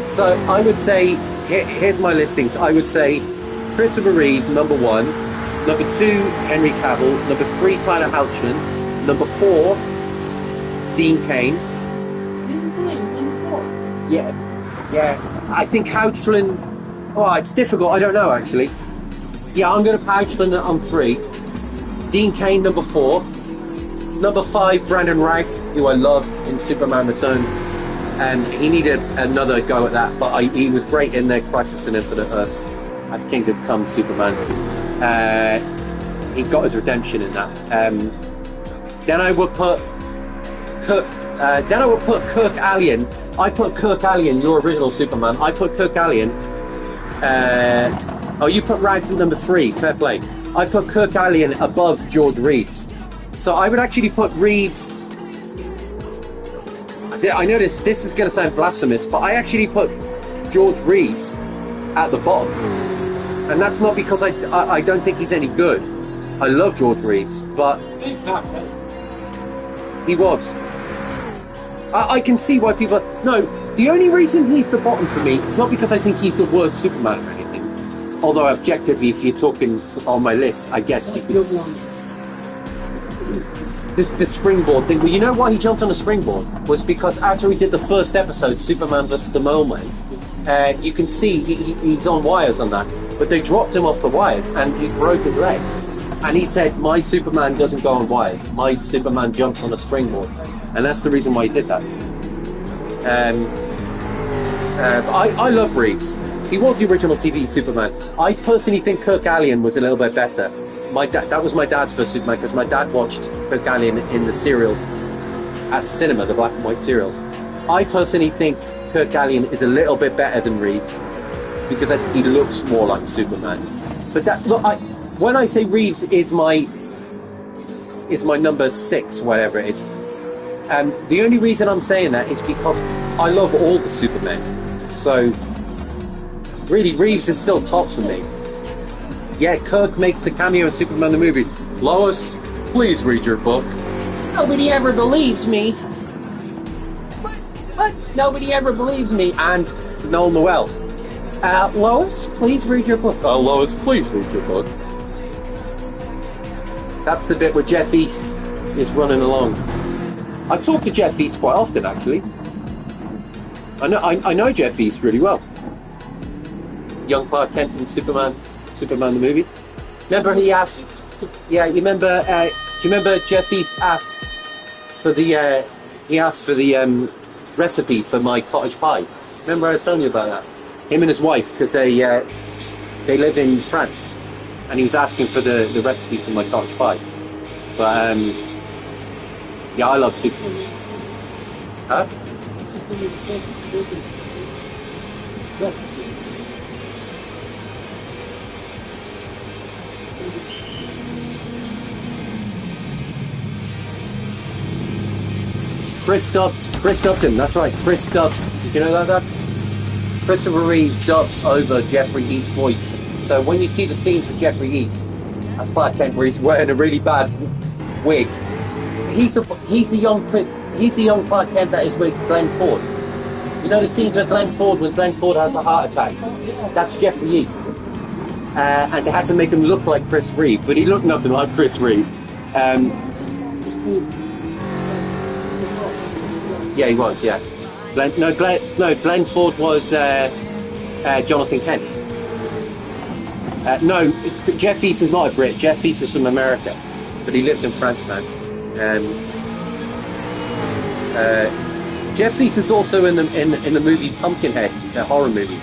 So I would say, here's my listings. I would say Christopher Reeve, number 1. Number 2, Henry Cavill. Number 3, Tyler Hoechlin. Number 4, Dean Cain. Yeah. I think Hoechlin, oh, it's difficult. I don't know, actually. Yeah, I'm going to put Hoechlin on 3. Dean Cain, number 4. Number 5, Brandon Routh, who I love in Superman Returns. He needed another go at that, but he was great in their Crisis on Infinite Earths as Kingdom Come Superman. He got his redemption in that. Then I would put Kirk Alien. I put Kirk Alien, your original Superman. I put Kirk Alien. Oh, you put Routh at number 3. Fair play. I put Kirk Alien above George Reeves. So I would actually put Reeves. I know this is going to sound blasphemous, but I actually put George Reeves at the bottom. And that's not because I don't think he's any good. I love George Reeves, but he was. I can see why people... No, the only reason he's the bottom for me, it's not because I think he's the worst Superman or anything. Although objectively, if you're talking on my list, I guess you could... The springboard thing. Well, you know why he jumped on a springboard? Was because after he did the first episode, Superman vs. the Mole Man, you can see he's on wires on that. But they dropped him off the wires and he broke his leg. And he said, my Superman doesn't go on wires. My Superman jumps on a springboard. And that's the reason why he did that. I love Reeves. He was the original TV Superman. I personally think Kirk Alien was a little bit better. That was my dad's first Superman, because my dad watched Kirk Alien in the serials at the cinema, the black and white serials. I personally think Kirk Alien is a little bit better than Reeves, because I think he looks more like Superman. But when I say Reeves is my number 6, whatever it is, the only reason I'm saying that is because I love all the Supermen. So really, Reeves is still top for me. Yeah, Kirk makes a cameo in Superman the movie. Lois, please read your book. Nobody ever believes me. What? Nobody ever believes me. And Noel Noel. Lois, please read your book. Lois, please read your book. That's the bit where Jeff East is running along. I talk to Jeff East quite often, actually. I know Jeff East really well. Young Clark Kent in Superman the movie. Remember he asked? Yeah, you remember? Do you remember Jeff East asked for the? He asked for the recipe for my cottage pie. Remember I was telling you about that? Him and his wife, because they live in France, and he was asking for the recipe for my cottage pie. But yeah, I love Superman. Huh? Chris dubbed him, that's right, Chris dubbed. Did you know that? Christopher Reeve dubbed over Jeffrey East's voice. So when you see the scenes with Jeffrey East, that's Clark Kent where he's wearing a really bad wig. He's the young Clark Kent that is with Glenn Ford. You know the scenes with Glenn Ford when Glenn Ford has the heart attack? That's Jeffrey East. And they had to make him look like Chris Reeve, but he looked nothing like Chris Reeve. Yeah, he was, yeah. Glenn Ford was Jonathan Kent. No, Jeff East is not a Brit. Jeff East is from America, but he lives in France now. Jeff East is also in the movie Pumpkinhead, the horror movie.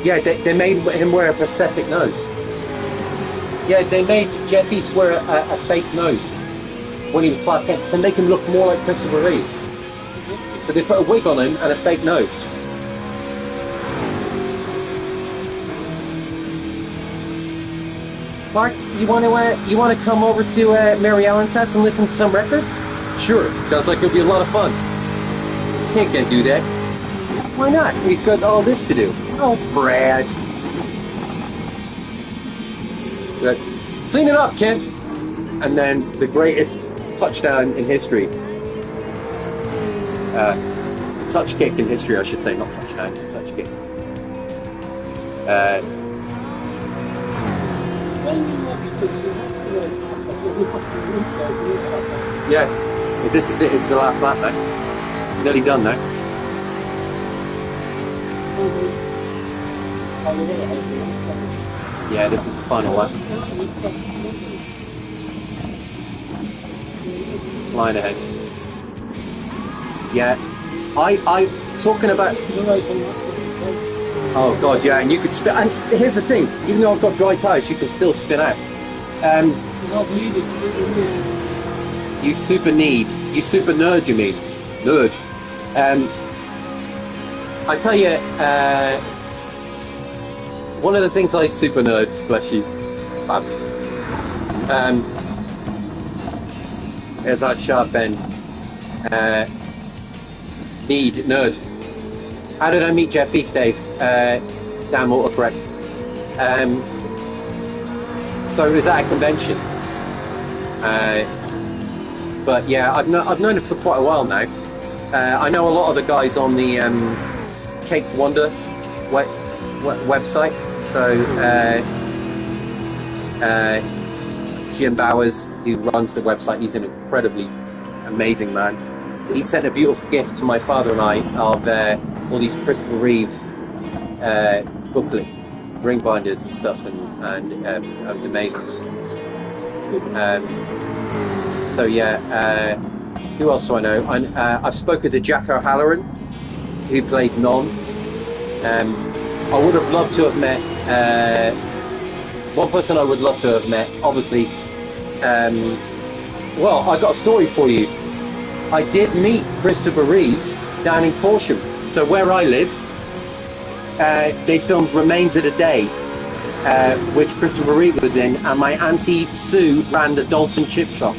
Yeah, they made him wear a prosthetic nose. Yeah, they made Jeff East wear a fake nose when he was Clark Kent to make him look more like Christopher Reeve. So they put a wig on him and a fake nose. Mark, you want to come over to Mary Ellen's house and listen to some records? Sure. Sounds like it'll be a lot of fun. Can't do that. Why not? We've got all this to do. Oh, Brad. But clean it up, Kent. And then the greatest touchdown in history. Touch kick in history, I should say, not touchdown. Touch kick. Yeah, this is it. It's the last lap now. Nearly done now. Yeah, this is the final lap. Flying ahead. Yeah, I talking about. Oh god, yeah, and you could spin. And here's the thing: even though I've got dry tires, you can still spin out. You super nerd, you mean? Nerd. I tell you, one of the things I super nerd, bless you, Babs. There's that sharp end. Nerd. How did I meet Jeff East, Dave? Damn autocorrect. So it was at a convention. But yeah, I've known him for quite a while now. I know a lot of the guys on the Cake Wonder website. So Jim Bowers, who runs the website, he's an incredibly amazing man. He sent a beautiful gift to my father and I of all these Christopher Reeve booklet ring binders and stuff, and it was amazing. So yeah, who else do I know? I've spoken to Jack O'Halloran, who played Non. I would have loved to have met one person I would love to have met, obviously. Well, I got a story for you. I did meet Christopher Reeve down in Corsham. So where I live, they filmed Remains of the Day, which Christopher Reeve was in, and my auntie Sue ran the Dolphin Chip Shop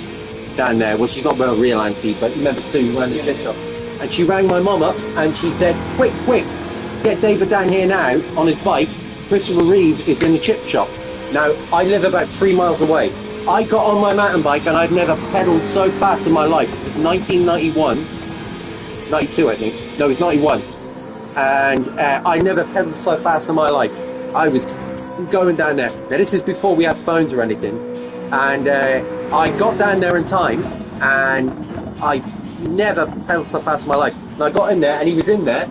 down there. Well, she's not a real auntie, but remember Sue ran the chip shop. And she rang my mum up and she said, quick, get David down here now on his bike. Christopher Reeve is in the chip shop. Now, I live about 3 miles away. I got on my mountain bike and I'd never pedalled so fast in my life. It was 1991, 92 I think. No, it was 91. And I never pedalled so fast in my life. I was going down there. Now this is before we had phones or anything. And I got down there in time and I never pedalled so fast in my life. And I got in there and he was in there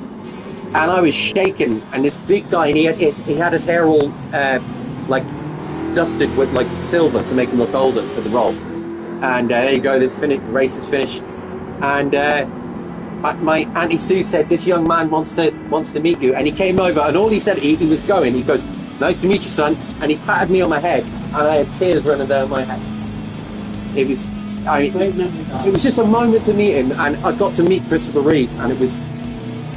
and I was shaking. And this big guy, and he had his hair all like dusted with like silver to make him look older for the role. And there you go, the race is finished. And my Auntie Sue said, this young man wants to meet you. And he came over and all he said, he was going, he goes, nice to meet you, son. And he patted me on my head and I had tears running down my head. It was just a moment to meet him, and I got to meet Christopher Reeve, and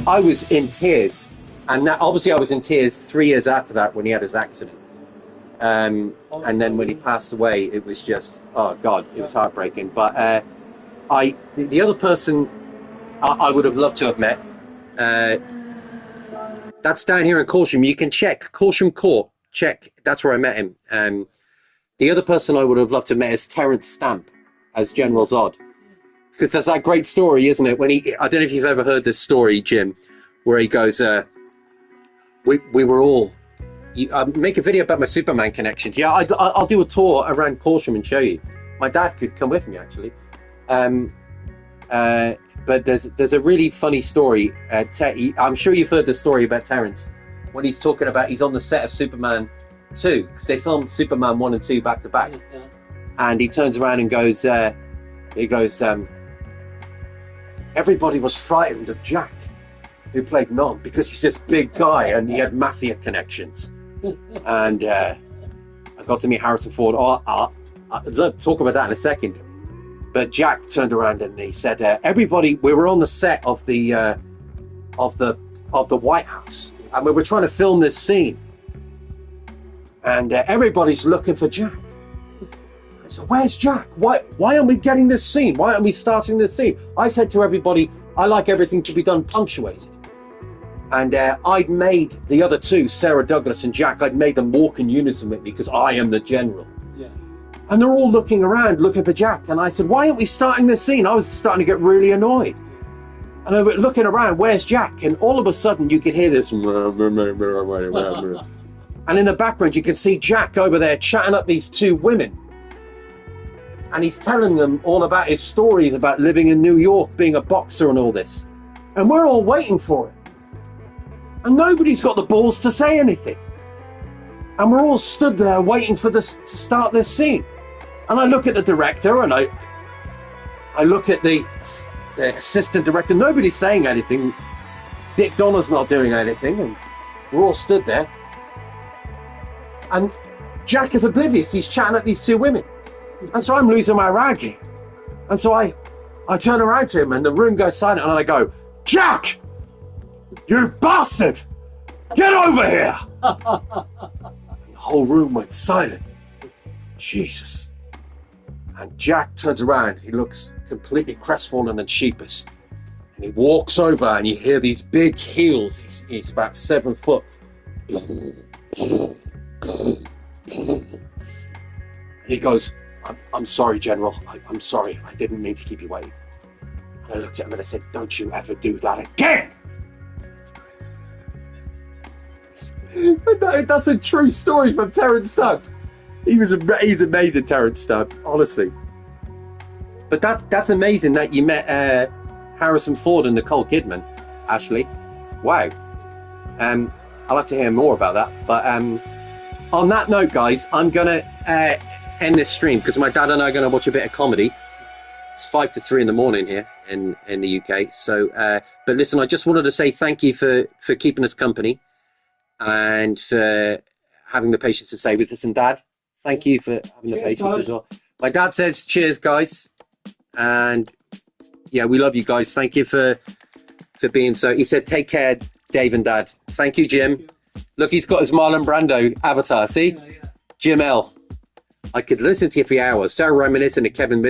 I was in tears. And obviously I was in tears 3 years after that when he had his accident. And then when he passed away, it was just, oh God, it was heartbreaking. But the other person I would have loved to have met, that's down here in Corsham. You can check Corsham Court. Check. That's where I met him. The other person I would have loved to have met is Terence Stamp as General Zod, because that's that great story, isn't it? When I don't know if you've ever heard this story, Jim, where he goes, we were all. Make a video about my Superman connections. Yeah, I'll do a tour around Corsham and show you. My dad could come with me actually. But there's a really funny story. I'm sure you've heard the story about Terence when he's talking about he's on the set of Superman 2, because they filmed Superman 1 and 2 back to back. Yeah. And he turns around and goes, everybody was frightened of Jack, who played Non, because he's this big guy and he had mafia connections. And I got to meet Harrison Ford. I'll talk about that in a second. But Jack turned around and he said, everybody, we were on the set of the White House, and we were trying to film this scene. And everybody's looking for Jack. I said, where's Jack? Why aren't we getting this scene? Why aren't we starting this scene? I said to everybody, I like everything to be done punctuated. And I'd made the other two, Sarah Douglas and Jack, I'd made them walk in unison with me because I am the general. Yeah. And they're all looking around, looking for Jack. And I said, why aren't we starting this scene? I was starting to get really annoyed. And I was looking around, where's Jack? And all of a sudden you could hear this. And in the background, you can see Jack over there chatting up these two women. And he's telling them all about his stories about living in New York, being a boxer and all this. And we're all waiting for it. And nobody's got the balls to say anything. And we're all stood there waiting for this to start this scene. And I look at the director and I look at the assistant director. Nobody's saying anything. Dick Donner's not doing anything. And we're all stood there. And Jack is oblivious. He's chatting at these two women. And so I'm losing my rag. And so I turn around to him and the room goes silent. And I go, Jack, you bastard, get over here. And the whole room went silent. Jesus. And Jack turns around. He looks completely crestfallen and sheepish. And he walks over and you hear these big heels. He's about 7 foot. He goes, I'm sorry, General. I'm sorry. I didn't mean to keep you waiting. And I looked at him and I said, don't you ever do that again. That's a true story from Terence Stamp. He's amazing, Terence Stamp, honestly. But that's amazing that you met Harrison Ford and Nicole Kidman, Ashley. Wow. I'll have to hear more about that. But on that note, guys, I'm gonna end this stream because my dad and I are gonna watch a bit of comedy. It's 5 to 3 in the morning here in the UK. So, but listen, I just wanted to say thank you for keeping us company and for having the patience to stay with us. And Dad, thank you for having the patience as well. My dad says, cheers, guys. And yeah, we love you guys. Thank you for being so. He said, take care, Dave and Dad. Thank you, Jim. Look, he's got his Marlon Brando avatar. See? Yeah. Jim L. I could listen to you for hours. So reminiscent of Kevin.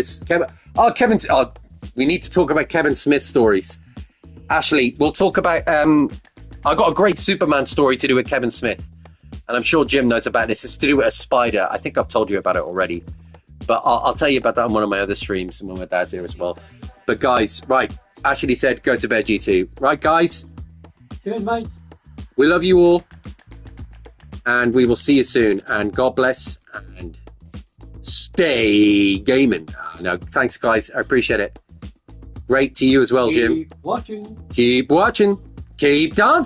Oh, we need to talk about Kevin Smith stories. Ashley, we'll talk about... I got a great Superman story to do with Kevin Smith. And I'm sure Jim knows about this. It's to do with a spider. I think I've told you about it already. But I'll tell you about that on one of my other streams and when my dad's here as well. But guys, right. Ashley said, go to bed, G2. Right, guys? Good, mate. We love you all. And we will see you soon. And God bless. And stay gaming. No, thanks, guys. I appreciate it. Great to you as well, Jim. Keep watching. Keep watching. Keep dancing.